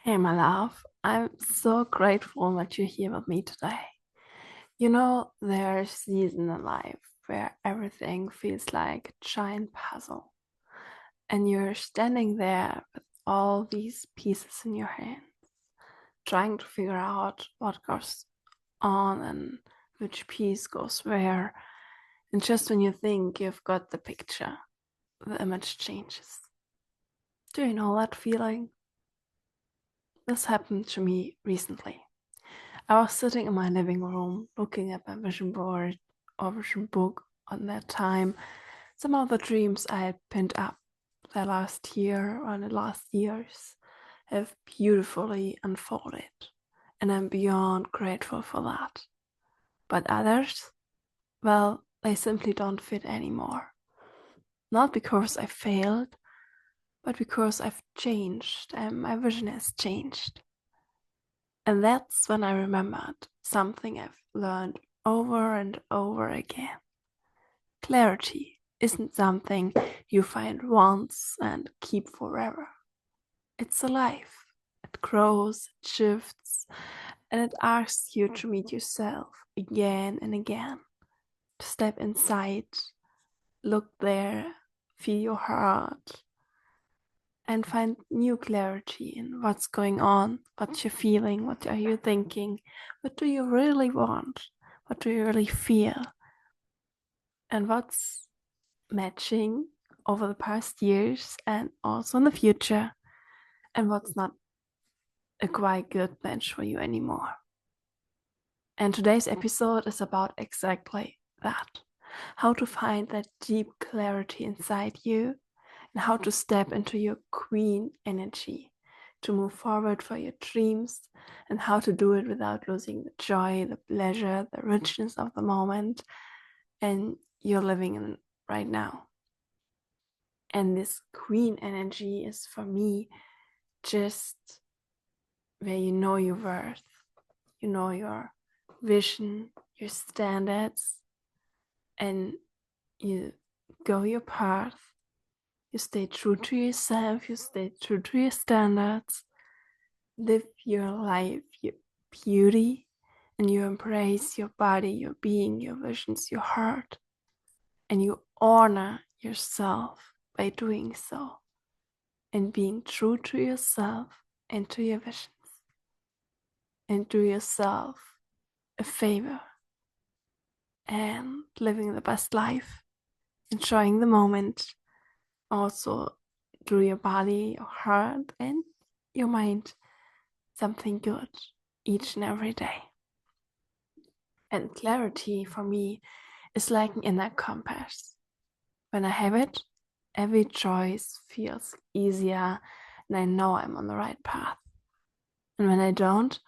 Hey, my love, I'm so grateful that you're here with me today. You know, there's a season in life where everything feels like a giant puzzle, and you're standing there with all these pieces in your hand, trying to figure out what goes on and which piece goes where. And just when you think you've got the picture, the image changes. Do you know that feeling? This happened to me recently. I was sitting in my living room looking at my vision board or vision book on that time. Some of the dreams I had pinned up the last year or the last years have beautifully unfolded, and I'm beyond grateful for that. But others, well, they simply don't fit anymore. Not because I failed, but because I've changed and my vision has changed. And that's when I remembered something I've learned over and over again. Clarity isn't something you find once and keep forever. It's alive. It grows, it shifts, and it asks you to meet yourself again and again. To step inside, look there, feel your heart, and find new clarity in what's going on, what you're feeling, what are you thinking, what do you really want, what do you really feel, and what's matching over the past years and also in the future, and what's not a quite good match for you anymore. And today's episode is about exactly that: how to find that deep clarity inside you and how to step into your queen energy to move forward for your dreams, and how to do it without losing the joy, the pleasure, the richness of the moment and you're living in right now. And this queen energy is for me just where you know your worth, you know your vision, your standards, and you go your path. You stay true to yourself, you stay true to your standards, live your life, your beauty, and you embrace your body, your being, your visions, your heart, and you honor yourself by doing so and being true to yourself and to your visions, and do yourself a favor and living the best life, enjoying the moment, also do your body, your heart, and your mind something good each and every day. And clarity for me is like an inner compass. When I have it, every choice feels easier and I know I'm on the right path. And when I don't,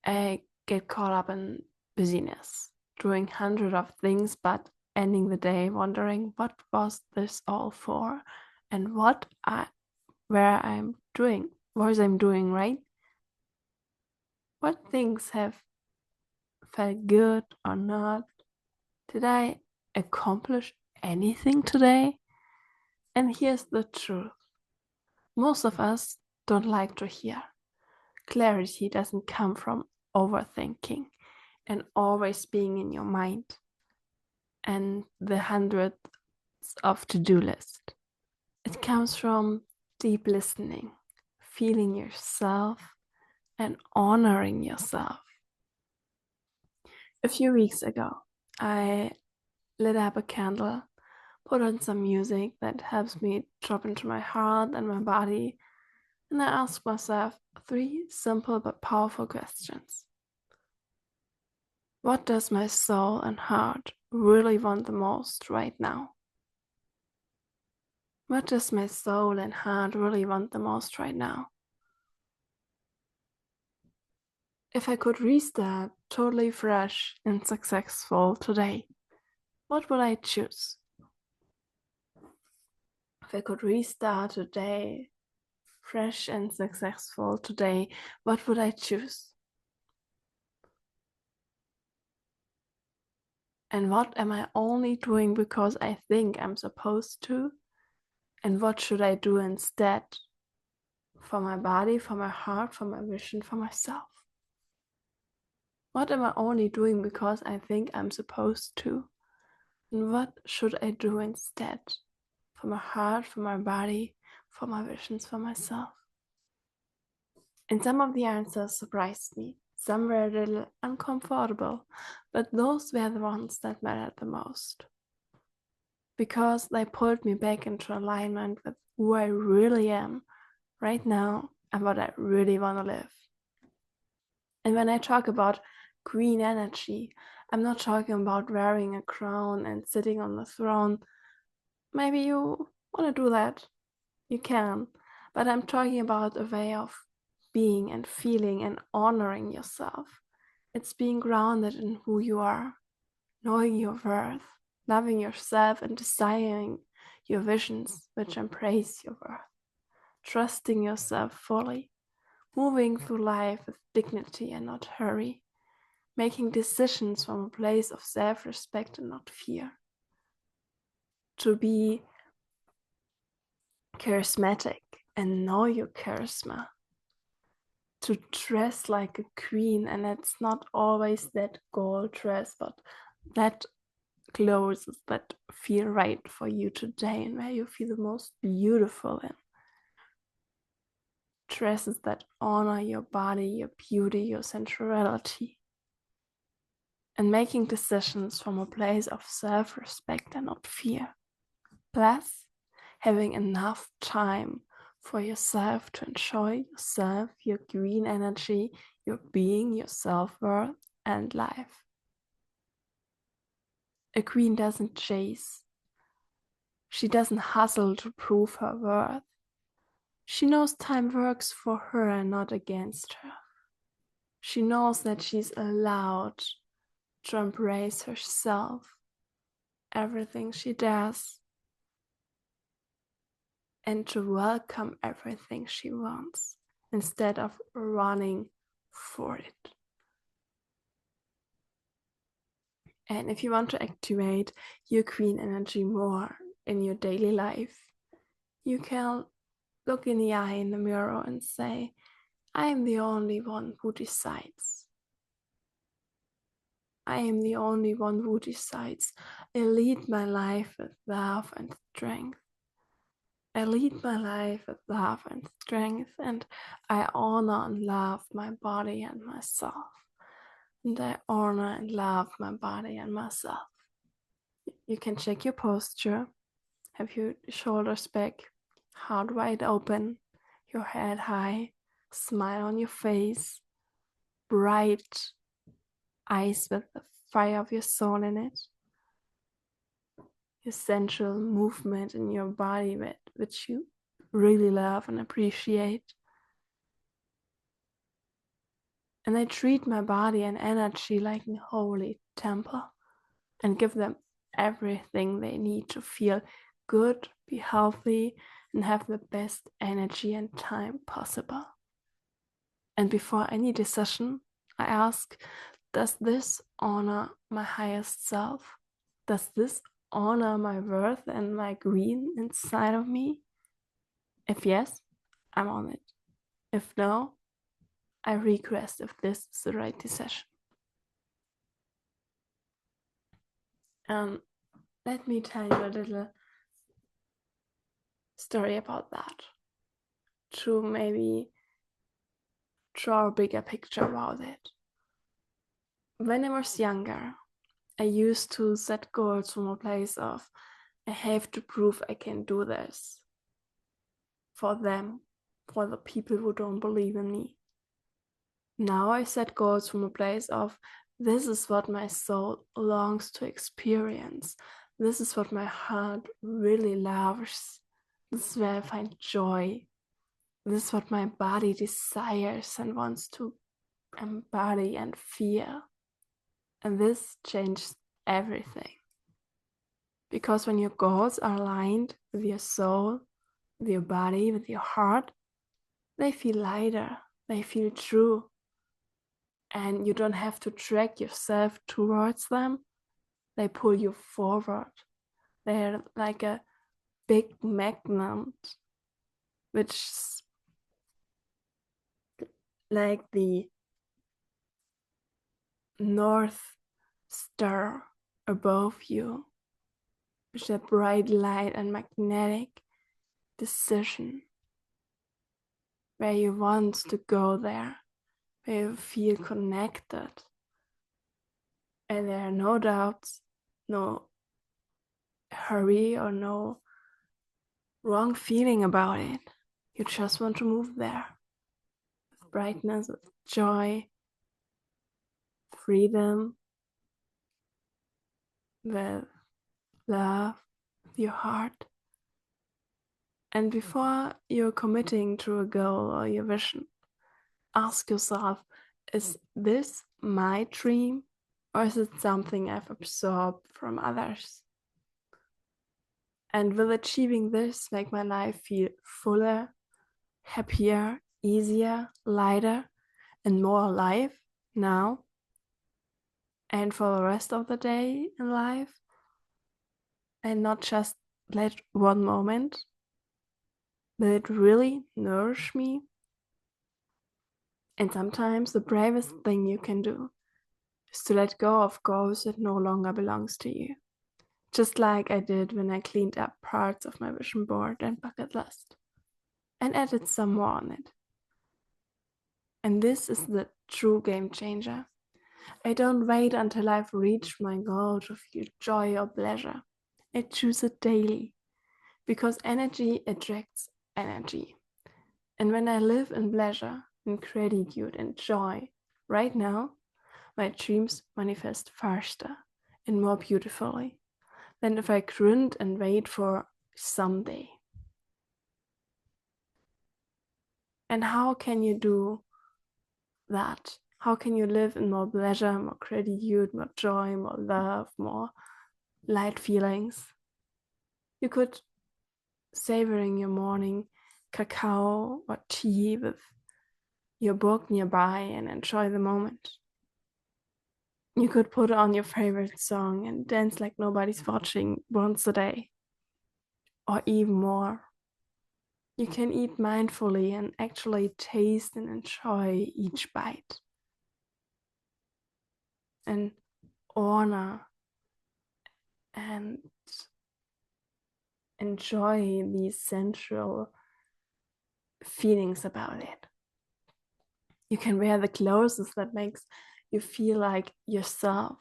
I get caught up in busyness, doing hundreds of things, but ending the day wondering what was this all for and where I'm doing, what was I'm doing right? What things have felt good or not? Did I accomplish anything today? And here's the truth: most of us don't like to hear. Clarity doesn't come from overthinking and always being in your mind and the hundreds of to-do list. It comes from deep listening, feeling yourself, and honoring yourself. A few weeks ago, I lit up a candle, put on some music that helps me drop into my heart and my body, and I asked myself three simple but powerful questions. What does my soul and heart really want the most right now? What does my soul and heart really want the most right now? If I could restart totally fresh and successful today, what would I choose? If I could restart today fresh and successful today, what would I choose? And what am I only doing because I think I'm supposed to? And what should I do instead for my body, for my heart, for my vision, for myself? What am I only doing because I think I'm supposed to? And what should I do instead? For my heart, for my body, for my visions, for myself? And some of the answers surprised me. Some were a little uncomfortable, but those were the ones that mattered the most. Because they pulled me back into alignment with who I really am right now and what I really want to live. And when I talk about green energy, I'm not talking about wearing a crown and sitting on the throne. Maybe you want to do that. You can. But I'm talking about a way of being and feeling and honoring yourself. It's being grounded in who you are, knowing your worth, loving yourself, and desiring your visions which embrace your worth, trusting yourself fully, moving through life with dignity and not hurry, making decisions from a place of self-respect and not fear. To be charismatic and know your charisma. To dress like a queen, and it's not always that gold dress, but that clothes that feel right for you today and where you feel the most beautiful in. Dresses that honor your body, your beauty, your sensuality. And making decisions from a place of self-respect and not fear. Plus, having enough time for yourself to enjoy yourself, your green energy, your being, your self-worth, and life. A queen doesn't chase. She doesn't hustle to prove her worth. She knows time works for her and not against her. She knows that she's allowed to embrace herself, everything she does, and to welcome everything she wants instead of running for it. And if you want to activate your queen energy more in your daily life, you can look in the eye in the mirror and say, I am the only one who decides. I am the only one who decides. I lead my life with love and strength. I lead my life with love and strength, and I honor and love my body and myself. And I honor and love my body and myself. You can check your posture. Have your shoulders back, heart wide open, your head high, smile on your face, bright eyes with the fire of your soul in it. Your sensual movement in your body which you really love and appreciate. And I treat my body and energy like a holy temple and give them everything they need to feel good, be healthy, and have the best energy and time possible. And before any decision, I ask, does this honor my highest self? Does this honor my worth and my green inside of me? If yes, I'm on it. If no, I regress if this is the right decision. Let me tell you a little story about that to maybe draw a bigger picture about it. When I was younger, I used to set goals from a place of I have to prove I can do this for them, for the people who don't believe in me. Now I set goals from a place of this is what my soul longs to experience. This is what my heart really loves. This is where I find joy. This is what my body desires and wants to embody and feel. And this changed everything. Because when your goals are aligned with your soul, with your body, with your heart, they feel lighter, they feel true. And you don't have to drag yourself towards them. They pull you forward. They're like a big magnet which like the North Star above you, with a bright light and magnetic decision where you want to go there, where you feel connected, and there are no doubts, no hurry, or no wrong feeling about it. You just want to move there with brightness, with joy, freedom, with love, with your heart. And before you're committing to a goal or your vision, ask yourself, is this my dream, or is it something I've absorbed from others? And will achieving this make my life feel fuller, happier, easier, lighter, and more alive now and for the rest of the day in life? And not just let one moment? Will it really nourish me? And sometimes the bravest thing you can do is to let go of goals that no longer belongs to you. Just like I did when I cleaned up parts of my vision board and bucket list and added some more on it. And this is the true game changer. I don't wait until I've reached my goal to feel joy or pleasure. I choose it daily because energy attracts energy. And when I live in pleasure, in gratitude and joy right now, my dreams manifest faster and more beautifully than if I grind and wait for someday. And how can you do that? How can you live in more pleasure, more gratitude, more joy, more love, more light feelings? You could savoring your morning cacao or tea with your book nearby and enjoy the moment. You could put on your favorite song and dance like nobody's watching once a day, or even more. You can eat mindfully and actually taste and enjoy each bite, and honor and enjoy these sensual feelings about it. You can wear the clothes that makes you feel like yourself,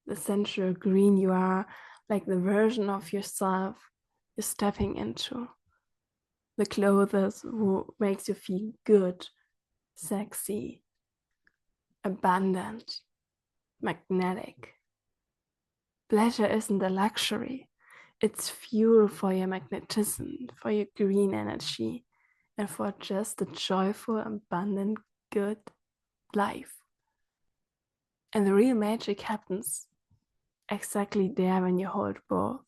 the sensual green you are, like the version of yourself you're stepping into. The clothes who makes you feel good, sexy, abundant, magnetic. Pleasure isn't a luxury. It's fuel for your magnetism, for your green energy, and for just a joyful, abundant, good life. And the real magic happens exactly there when you hold both.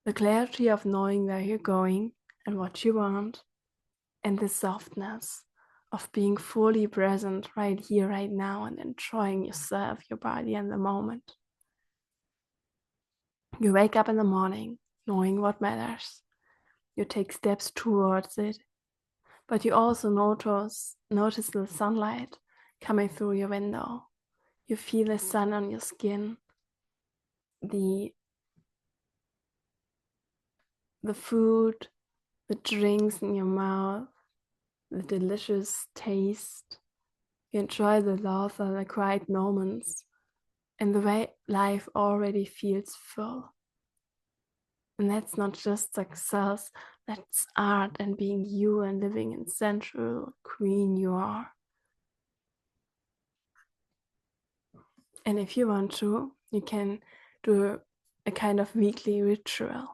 The clarity of knowing where you're going and what you want, and the softness of being fully present right here, right now, and enjoying yourself, your body, and the moment. You wake up in the morning knowing what matters. You take steps towards it, but you also notice the sunlight coming through your window. You feel the sun on your skin, the food, the drinks in your mouth, the delicious taste. You enjoy the laughter, the quiet moments, and the way life already feels full. And that's not just success, that's art and being you and living in sensual queen you are. And if you want to, you can do a kind of weekly ritual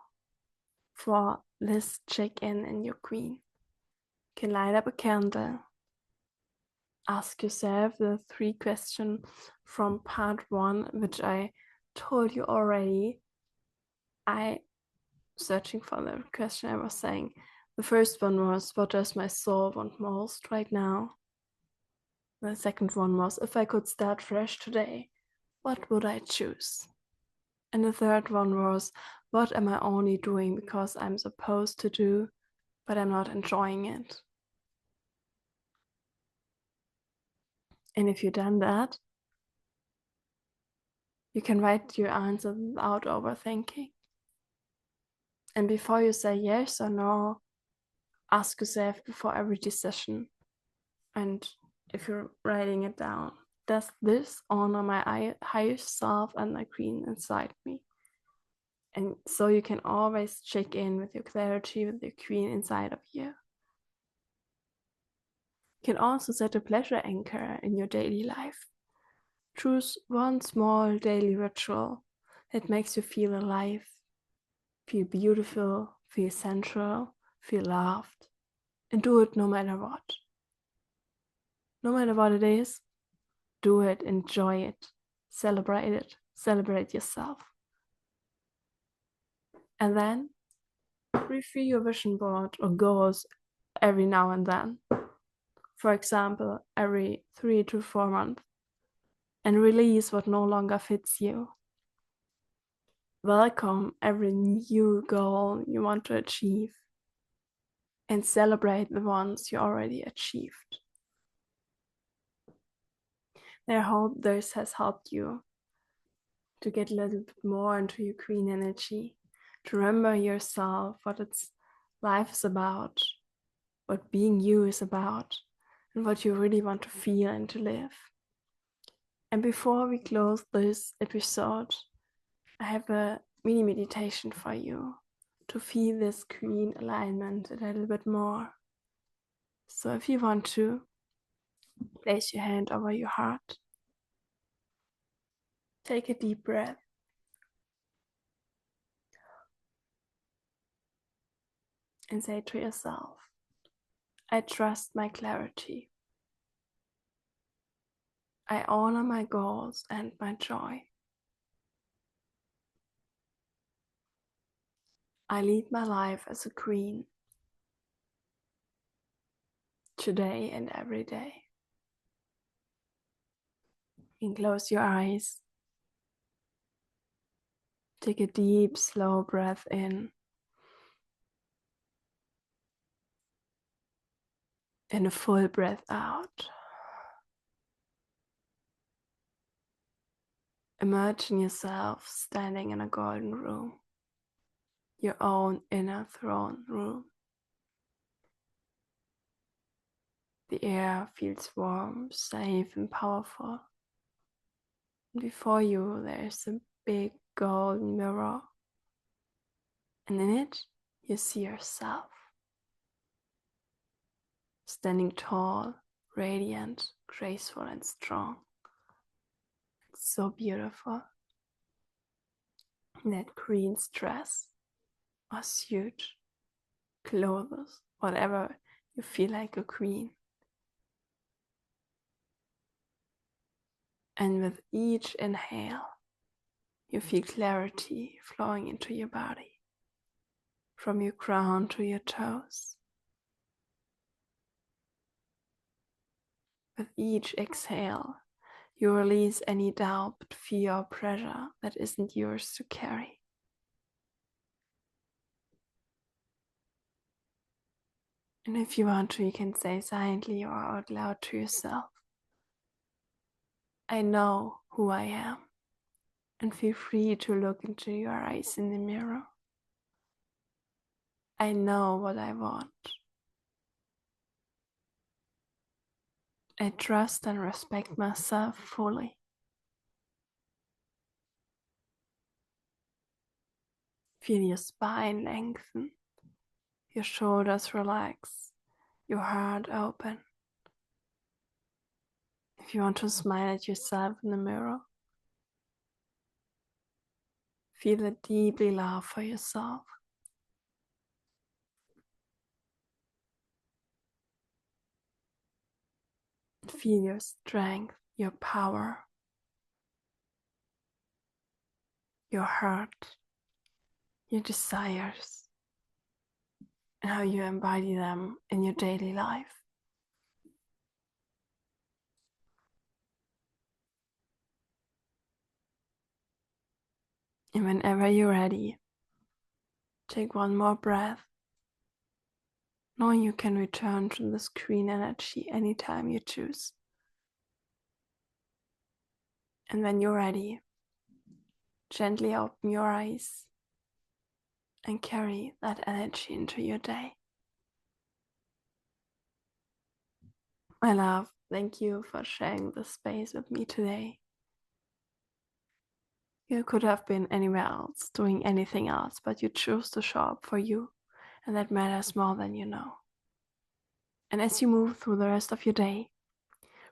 for this check-in in your queen. You can light up a candle, ask yourself the 3 questions from part 1, which I told you already. I searching for the question I was saying. The first one was, what does my soul want most right now? The second one was, if I could start fresh today, what would I choose? And the third one was, what am I only doing because I'm supposed to do, but I'm not enjoying it? And if you've done that, you can write your answer without overthinking. And before you say yes or no, ask yourself before every decision. And if you're writing it down, does this honor my higher self and my queen inside me? And so you can always check in with your clarity, with your queen inside of you. You can also set a pleasure anchor in your daily life. Choose one small daily ritual that makes you feel alive, feel beautiful, feel sensual, feel loved, and do it no matter what. No matter what it is, do it, enjoy it, celebrate yourself. And then review your vision board or goals every now and then. For example, every 3 to 4 months, and release what no longer fits you. Welcome every new goal you want to achieve, and celebrate the ones you already achieved. I hope this has helped you to get a little bit more into your queen energy, to remember yourself, what life is about, what being you is about, and what you really want to feel and to live. And before we close this episode, I have a mini meditation for you to feel this queen alignment a little bit more. So if you want to, place your hand over your heart. Take a deep breath. And say to yourself, I trust my clarity. I honor my goals and my joy. I lead my life as a queen, today and every day. And close your eyes. Take a deep, slow breath in. And a full breath out. Imagine yourself standing in a golden room, your own inner throne room. The air feels warm, safe, and powerful. Before you, there is a big golden mirror, and in it, you see yourself standing tall, radiant, graceful, and strong. It's so beautiful. In that green dress or suit, clothes, whatever you feel like a queen. And with each inhale, you feel clarity flowing into your body, from your crown to your toes. With each exhale, you release any doubt, fear, or pressure that isn't yours to carry. And if you want to, you can say silently or out loud to yourself, I know who I am. And feel free to look into your eyes in the mirror. I know what I want. I trust and respect myself fully. Feel your spine lengthen, your shoulders relax, your heart open. If you want to smile at yourself in the mirror, feel a deeply love for yourself. Feel your strength, your power, your heart, your desires, and how you embody them in your daily life. And whenever you're ready, take one more breath, knowing you can return to this green energy anytime you choose. And when you're ready, gently open your eyes and carry that energy into your day. My love, thank you for sharing this space with me today. You could have been anywhere else, doing anything else, but you chose to show up for you, and that matters more than you know. And as you move through the rest of your day,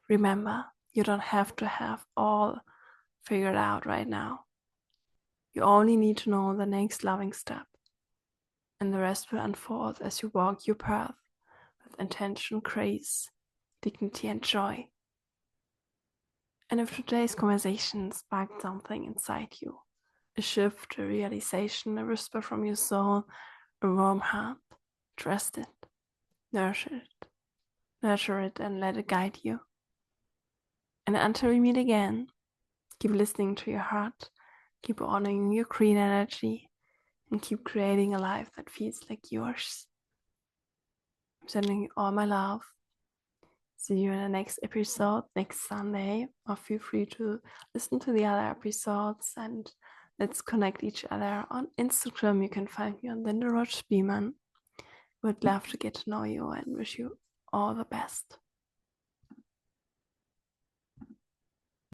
remember, you don't have to have all figured out right now. You only need to know the next loving step, and the rest will unfold as you walk your path with intention, grace, dignity, and joy. And if today's conversation sparked something inside you, a shift, a realization, a whisper from your soul, a warm heart, trust it, nurture it, and let it guide you. And until we meet again, keep listening to your heart, keep honoring your green energy, and keep creating a life that feels like yours. I'm sending you all my love. See you in the next episode next Sunday, or feel free to listen to the other episodes and let's connect each other on Instagram. You can find me on Linda Roach Beeman. Would love to get to know you and wish you all the best.